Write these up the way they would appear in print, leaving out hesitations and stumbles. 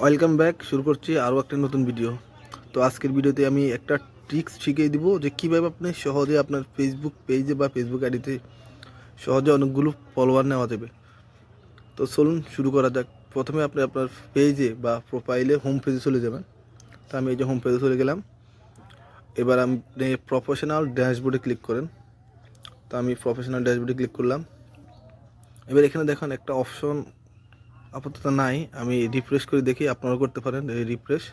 Welcome back. শুরু করছি আরও একটা নতুন ভিডিও। তো আজকের ভিডিওতে আমি একটা ট্রিক্স শিখিয়ে দিব যে কীভাবে আপনি সহজে আপনার ফেসবুক পেজে বা ফেসবুক আইডিতে সহজে অনেকগুলো ফলোয়ার নেওয়া যাবে। তো চলুন শুরু করা যাক। প্রথমে আপনি আপনার পেজে বা প্রোফাইলে হোম পেজে চলে যাবেন। তো আমি এই যে হোম পেজে চলে গেলাম। এবার আপনি প্রফেশনাল ড্যাশবোর্ডে ক্লিক করেন। তো আমি প্রফেশনাল ড্যাশবোর্ডে ক্লিক করলাম। এবার এখানে দেখুন একটা অপশন আপাতত নাই, আমি রিফ্রেশ করে দেখি, আপনারা করতে পারেন রিফ্রেশ।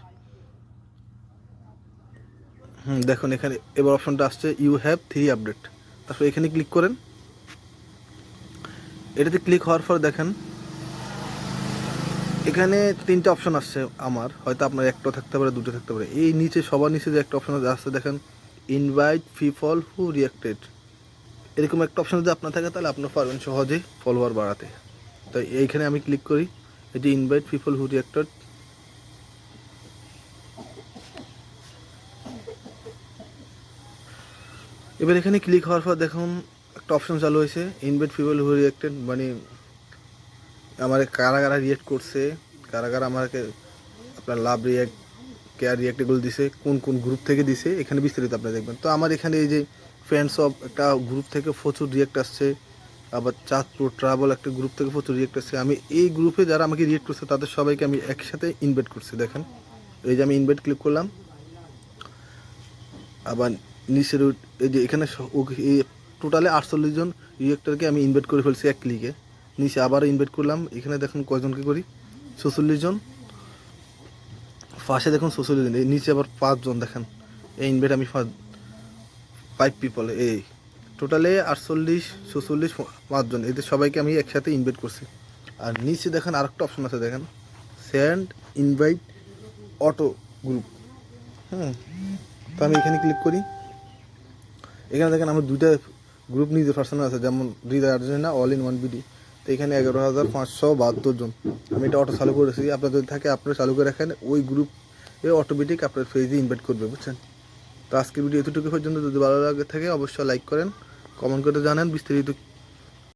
দেখুন এখানে এবার অপশনটা আসছে ইউ হ্যাভ 3 আপডেট। তারপর এখানে ক্লিক করেন। এটাতে ক্লিক হওয়ার পর দেখেন এখানে 3টা অপশন আসছে। আমার হয়তো আপনার একটা থাকতে পারে, দুটো থাকতে পারে। এই নিচে সবার নিচে যে একটা অপশন আসছে দেখেন, ইনভাইট পিপল হু রিয়াক্টেড, এরকম একটা অপশন যদি আপনার থাকে তাহলে আপনি পারবেন সহজেই ফলোয়ার বাড়াতে। তো এইখানে আমি ক্লিক করি, এই যে ইনভাইট পিপল হু রিয়াক্টেড। এবার এখানে ক্লিক হওয়ার পর দেখুন একটা অপশন চালু হয়েছে, ইনভাইট পিপল হু রিয়াক্টেড, মানে আমার কারা কারা রিয়েক্ট করছে, কারা কারা আমাকে আপনার লাভ রিয়াক্ট, কেয়ার রিয়াক্ট এগুলো দিছে, কোন কোন গ্রুপ থেকে দিছে, এখানে বিস্তারিত আপনি দেখবেন। তো আমার এখানে এই যে ফ্রেন্ডস অফ একটা গ্রুপ থেকে প্রচুর রিয়েক্ট আসছে, আবার চাঁদপুর ট্রাভেল একটা গ্রুপ থেকে প্রচুর রিয়েক্ট আসছে। আমি এই গ্রুপে যারা আমাকে রিয়েক্ট করছে তাদের সবাইকে আমি একসাথে ইনভাইট করছি। দেখেন এই যে আমি ইনভাইট ক্লিক করলাম। আবার নিচের এই যে এখানে এই টোটালে 48 জন রিয়েক্টরকে আমি ইনভাইট করে ফেলছি এক ক্লিকে। নিচে আবার ইনভাইট করলাম, এখানে দেখুন কয়জনকে করি, 46 জন। পাশে দেখুন 46 জন, এই নিচে আবার 5 জন। দেখেন এই ইনভাইট আমি 5 পিপল, এই টোটালে 48, 46, 5 জন, এদের সবাইকে আমি একসাথে ইনভাইট করছি। আর নিচে দেখেন আরেকটা অপশন আছে, দেখেন সেন্ড ইনভাইট অটো গ্রুপ। তো আমি এখানে ক্লিক করি। এখানে দেখেন আমার 2টা গ্রুপ নিজে পার্সোনাল আছে, যেমন Hridoy Argentina all in one BD. তো এখানে 11,572 জন। আমি এটা অটো চালু করেছি, আপনার যদি থাকে আপনারা চালু করে রাখেন, ওই গ্রুপে অটোমেটিক আপনার পেজে ইনভাইট করবে, বুঝছেন। তো আজকের ভিডিও এতটুকু পর্যন্ত। যদি ভালো লাগে থাকে অবশ্যই লাইক করেন, কমেন্ট করে জানান বিস্তারিত